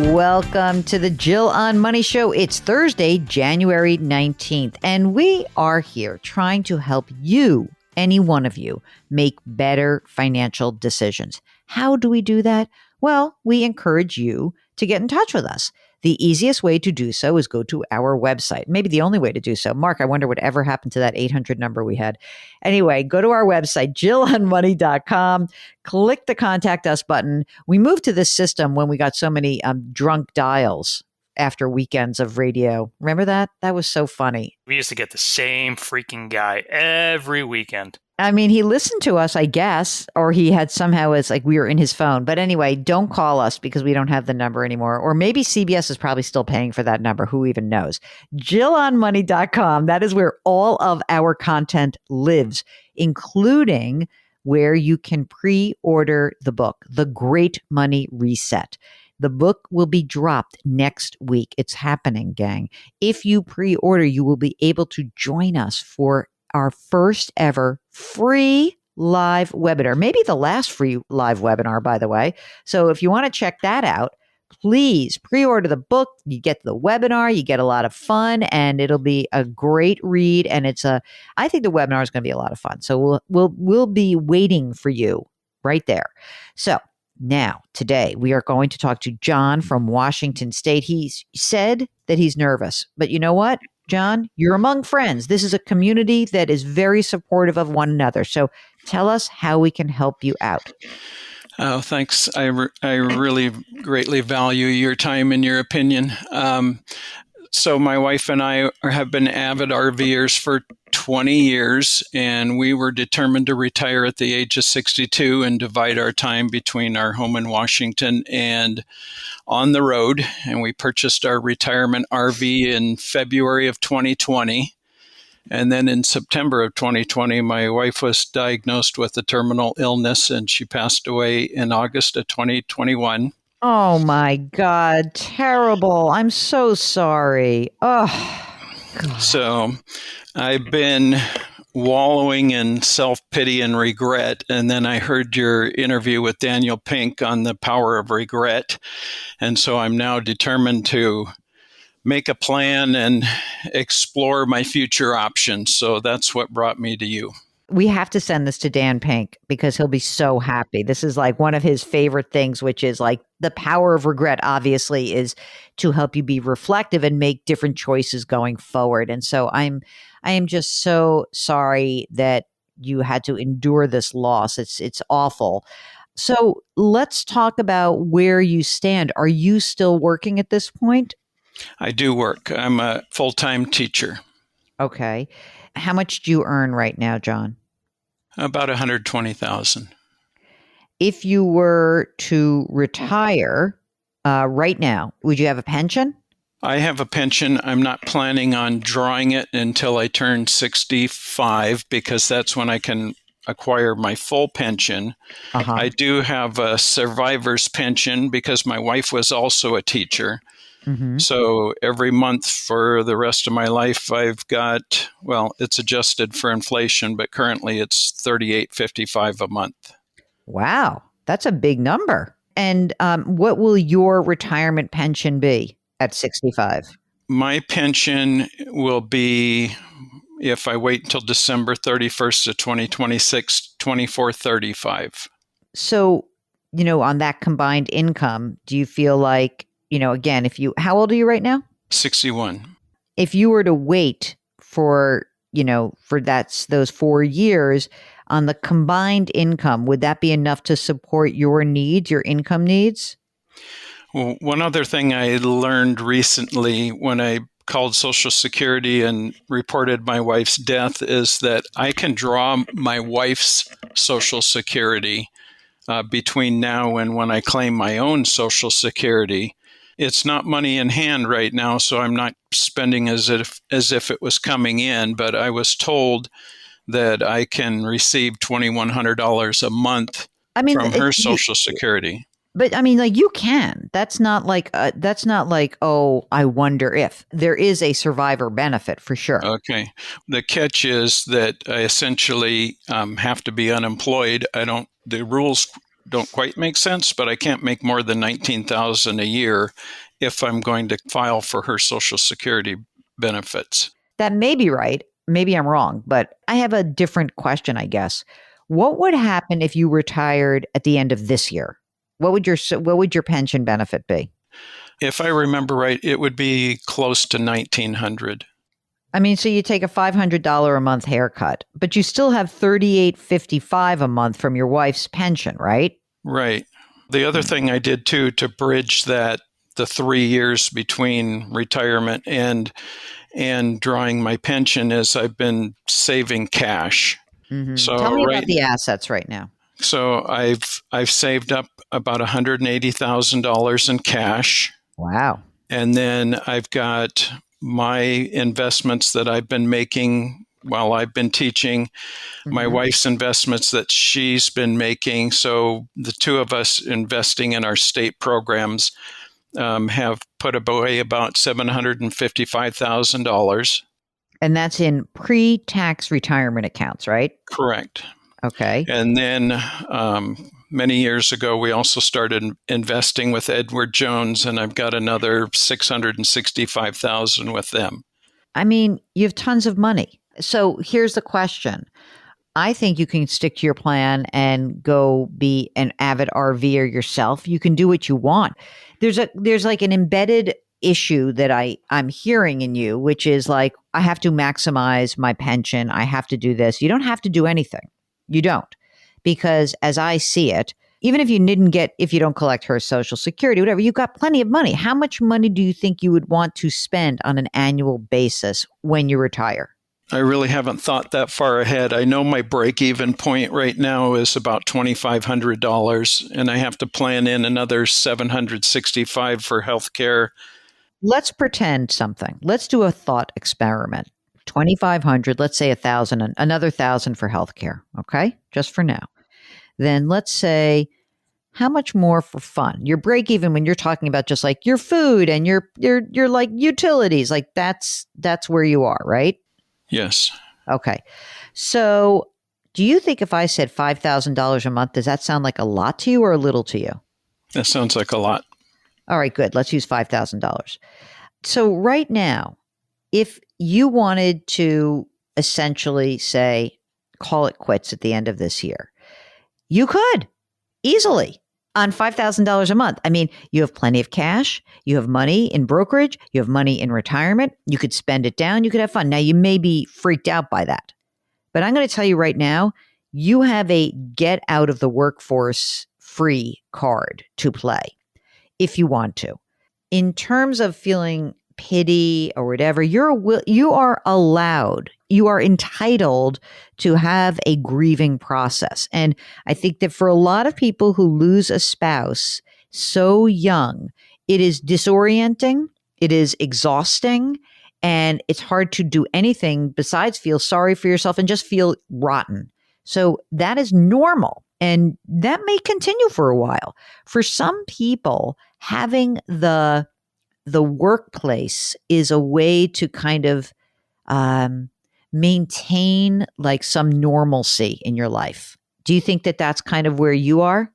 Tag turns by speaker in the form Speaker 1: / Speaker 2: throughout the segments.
Speaker 1: Welcome to the Jill on Money Show. It's Thursday, January 19th, and we are here trying to help you, any one of you, make better financial decisions. How do we do that? Well, we encourage you to get in touch with us. The easiest way to do so is go to our website. Maybe the only way to do so. Mark, I wonder what ever happened to that 800 number we had. Anyway, go to our website, jillonmoney.com. Click the Contact Us button. We moved to this system when we got so many drunk dials after weekends of radio. Remember that? That was so funny.
Speaker 2: We used to get the same freaking guy every weekend.
Speaker 1: I mean, he listened to us, I guess, or he had somehow, it's like we were in his phone. But anyway, don't call us because we don't have the number anymore. Or maybe CBS is probably still paying for that number. Who even knows? JillOnMoney.com. That is where all of our content lives, including where you can pre-order the book, The Great Money Reset. The book will be dropped next week. It's happening, gang. If you pre-order, you will be able to join us for our first ever free live webinar, maybe the last free live webinar, by the way. So if you want to check that out, please pre-order the book. You get the webinar, you get a lot of fun, and it'll be a great read. And I think the webinar is going to be a lot of fun. So we'll be waiting for you right there. So now, today, we are going to talk to John from Washington State. He's said that he's nervous, but you know what? John, you're among friends. This is a community that is very supportive of one another. So tell us how we can help you out.
Speaker 3: Oh, thanks. I really greatly value your time and your opinion. So my wife and I have been avid RVers for 20 years, and we were determined to retire at the age of 62 and divide our time between our home in Washington and on the road. And we purchased our retirement RV in February of 2020. And then in September of 2020, my wife was diagnosed with a terminal illness, and she passed away in August of 2021.
Speaker 1: Oh, my God. Terrible. I'm so sorry. Oh, God.
Speaker 3: So I've been wallowing in self-pity and regret. And then I heard your interview with Daniel Pink on the power of regret. And so I'm now determined to make a plan and explore my future options. So that's what brought me to you.
Speaker 1: We have to send this to Dan Pink because he'll be so happy. This is like one of his favorite things, which is like the power of regret, obviously, is to help you be reflective and make different choices going forward. And so I am just so sorry that you had to endure this loss. It's awful. So let's talk about where you stand. Are you still working at this point?
Speaker 3: I do work. I'm a full-time teacher.
Speaker 1: Okay. How much do you earn right now, John?
Speaker 3: About $120,000.
Speaker 1: If you were to retire right now, would you have a pension?
Speaker 3: I have a pension. I'm not planning on drawing it until I turn 65 because that's when I can acquire my full pension.
Speaker 1: Uh-huh.
Speaker 3: I do have a survivor's pension because my wife was also a teacher.
Speaker 1: Mm-hmm.
Speaker 3: So every month for the rest of my life, I've got, well, it's adjusted for inflation, but currently it's $38.55 a month.
Speaker 1: Wow, that's a big number. And what will your retirement pension be at 65?
Speaker 3: My pension will be, if I wait until December 31st of 2026, $24.35.
Speaker 1: So, on that combined income, do you feel like, again, how old are you right now?
Speaker 3: 61.
Speaker 1: If you were to wait for those 4 years on the combined income, would that be enough to support your needs, your income needs?
Speaker 3: Well, one other thing I learned recently when I called Social Security and reported my wife's death is that I can draw my wife's Social Security between now and when I claim my own Social Security. It's not money in hand right now, so I'm not spending as if it was coming in, but I was told that I can receive $2,100 a month from her Social Security.
Speaker 1: But you can. That's not like, oh, I wonder if. There is a survivor benefit for sure.
Speaker 3: Okay. The catch is that I essentially have to be unemployed. The rules don't quite make sense, but I can't make more than $19,000 a year if I'm going to file for her Social Security benefits.
Speaker 1: That may be right. Maybe I'm wrong, but I have a different question, I guess. What would happen if you retired at the end of this year? What would your pension benefit be?
Speaker 3: If I remember right, it would be close to $1,900.
Speaker 1: I mean, so you take a $500 a month haircut, but you still have $3,855 a month from your wife's pension, right?
Speaker 3: Right. The other thing I did too to bridge the 3 years between retirement and drawing my pension is I've been saving cash.
Speaker 1: Mm-hmm.
Speaker 3: So
Speaker 1: tell me about the assets right now.
Speaker 3: So I've saved up about $180,000 in cash.
Speaker 1: Wow.
Speaker 3: And then I've got my investments that I've been making while I've been teaching, my wife's investments that she's been making. So the two of us investing in our state programs have put away about $755,000.
Speaker 1: And that's in pre-tax retirement accounts, right?
Speaker 3: Correct.
Speaker 1: Okay.
Speaker 3: And then many years ago, we also started investing with Edward Jones, and I've got another $665,000 with them.
Speaker 1: I mean, you have tons of money. So here's the question. I think you can stick to your plan and go be an avid RVer yourself. You can do what you want. There's like an embedded issue that I'm hearing in you, which is like, I have to maximize my pension. I have to do this. You don't have to do anything. You don't. Because as I see it, even if you don't collect her Social Security, whatever, you've got plenty of money. How much money do you think you would want to spend on an annual basis when you retire?
Speaker 3: I really haven't thought that far ahead. I know my break-even point right now is about $2,500, and I have to plan in another $765 for healthcare.
Speaker 1: Let's pretend something. Let's do a thought experiment. 2,500, let's say 1,000, another 1,000 for healthcare. Okay. Just for now. Then let's say how much more for fun? Your break even when you're talking about just like your food and your like utilities, like that's where you are, right?
Speaker 3: Yes.
Speaker 1: Okay. So do you think if I said $5,000 a month, does that sound like a lot to you or a little to you?
Speaker 3: That sounds like a lot.
Speaker 1: All right, good. Let's use $5,000. So right now, if you wanted to essentially say, call it quits at the end of this year, you could easily on $5,000 a month. I mean, you have plenty of cash. You have money in brokerage. You have money in retirement. You could spend it down. You could have fun. Now, you may be freaked out by that, but I'm going to tell you right now, you have a get out of the workforce free card to play if you want to. In terms of feeling pity or whatever, you are allowed, you are entitled to have a grieving process. And I think that for a lot of people who lose a spouse so young, it is disorienting, it is exhausting, and it's hard to do anything besides feel sorry for yourself and just feel rotten. So that is normal. And that may continue for a while. For some people, having the workplace is a way to kind of maintain like some normalcy in your life. Do you think that that's kind of where you are?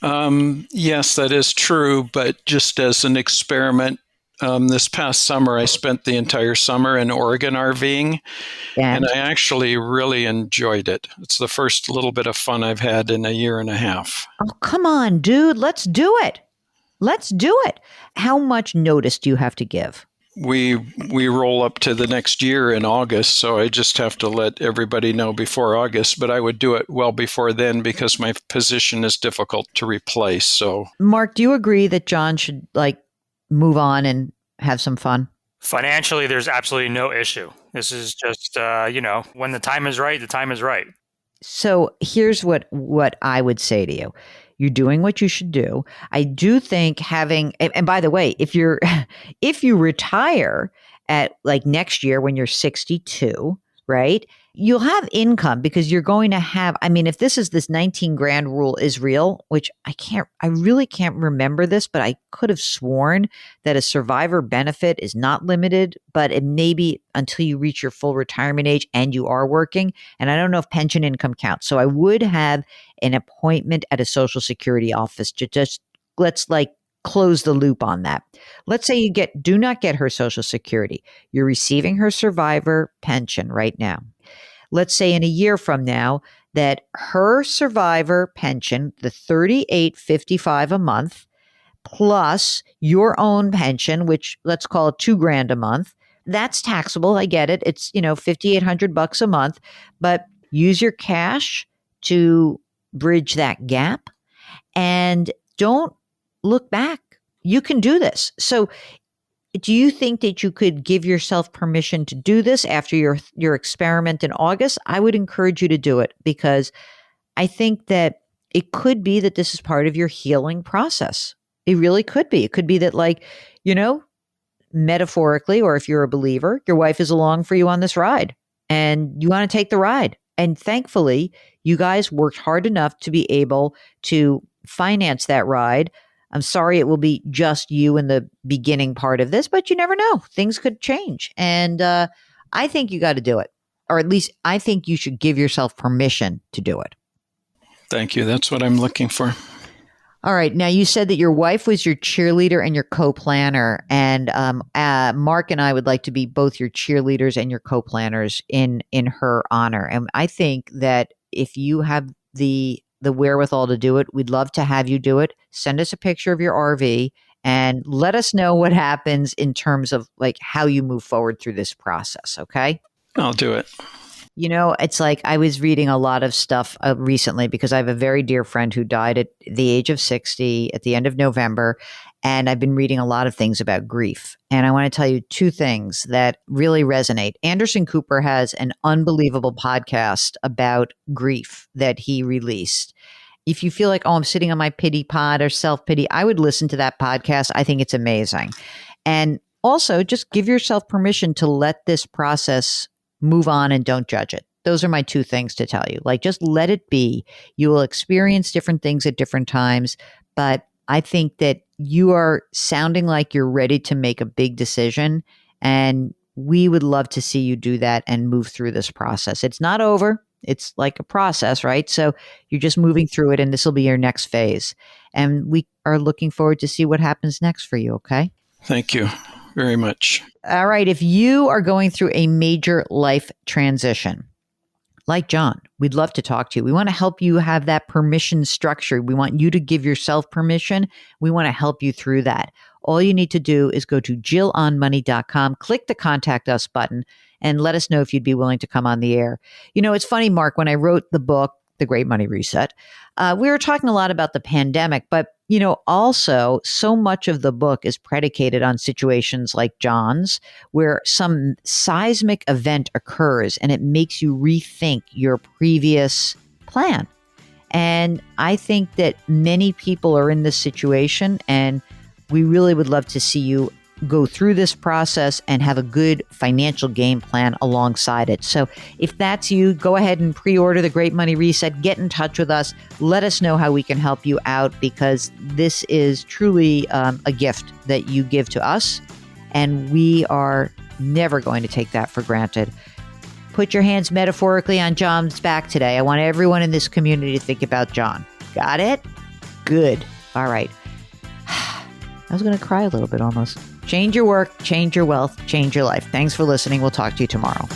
Speaker 3: Yes, that is true. But just as an experiment, this past summer, I spent the entire summer in Oregon RVing, and I actually really enjoyed it. It's the first little bit of fun I've had in a year and a half.
Speaker 1: Oh, come on, dude. Let's do it. Let's do it. How much notice do you have to give?
Speaker 3: We roll up to the next year in August, so I just have to let everybody know before August, but I would do it well before then because my position is difficult to replace. So,
Speaker 1: Mark, do you agree that John should like move on and have some fun?
Speaker 2: Financially, there's absolutely no issue. This is just, when the time is right, the time is right.
Speaker 1: So here's what I would say to you. You're doing what you should do. I do think having, and by the way, if you retire at like next year when you're 62, right? you'll have income because you're going to have, I mean, if this 19 grand rule is real, which I really can't remember this, but I could have sworn that a survivor benefit is not limited, but it may be until you reach your full retirement age and you are working. And I don't know if pension income counts. So I would have an appointment at a Social Security office to just, let's close the loop on that. Let's say you do not get her Social Security. You're receiving her survivor pension right now. Let's say in a year from now that her survivor pension, the $38.55 a month, plus your own pension, which let's call it $2,000 a month, that's taxable. I get it. It's, $5,800 a month, but use your cash to bridge that gap and don't look back. You can do this. So do you think that you could give yourself permission to do this after your experiment in August? I would encourage you to do it because I think that it could be that this is part of your healing process. It really could be. It could be that metaphorically, or if you're a believer, your wife is along for you on this ride and you want to take the ride. And thankfully, you guys worked hard enough to be able to finance that ride. I'm sorry it will be just you in the beginning part of this, but you never know. Things could change. And I think you got to do it. Or at least I think you should give yourself permission to do it.
Speaker 3: Thank you. That's what I'm looking for.
Speaker 1: All right. Now, you said that your wife was your cheerleader and your co-planner. And Mark and I would like to be both your cheerleaders and your co-planners in her honor. And I think that if you have the wherewithal to do it, we'd love to have you do it. Send us a picture of your RV and let us know what happens in terms of how you move forward through this process. Okay.
Speaker 3: I'll do it.
Speaker 1: It's I was reading a lot of stuff recently because I have a very dear friend who died at the age of 60 at the end of November. And I've been reading a lot of things about grief. And I want to tell you two things that really resonate. Anderson Cooper has an unbelievable podcast about grief that he released. If you feel like, I'm sitting on my pity pod or self-pity, I would listen to that podcast. I think it's amazing. And also just give yourself permission to let this process move on and don't judge it. Those are my two things to tell you. Just let it be. You will experience different things at different times, but I think that you are sounding like you're ready to make a big decision, and we would love to see you do that and move through this process. It's not over. It's like a process, right? So you're just moving through it, and this will be your next phase. And we are looking forward to see what happens next for you, okay?
Speaker 3: Thank you very much.
Speaker 1: All right. If you are going through a major life transition, like John, we'd love to talk to you. We want to help you have that permission structure. We want you to give yourself permission. We want to help you through that. All you need to do is go to JillOnMoney.com, click the Contact Us button, and let us know if you'd be willing to come on the air. It's funny, Mark, when I wrote the book, The Great Money Reset, we were talking a lot about the pandemic, but also so much of the book is predicated on situations like John's, where some seismic event occurs and it makes you rethink your previous plan. And I think that many people are in this situation, and we really would love to see you go through this process and have a good financial game plan alongside it. So if that's you, go ahead and pre-order The Great Money Reset. Get in touch with us. Let us know how we can help you out, because this is truly a gift that you give to us, and we are never going to take that for granted. Put your hands metaphorically on John's back today. I want everyone in this community to think about John. Got it? Good. All right. I was going to cry a little bit almost. Change your work, change your wealth, change your life. Thanks for listening. We'll talk to you tomorrow.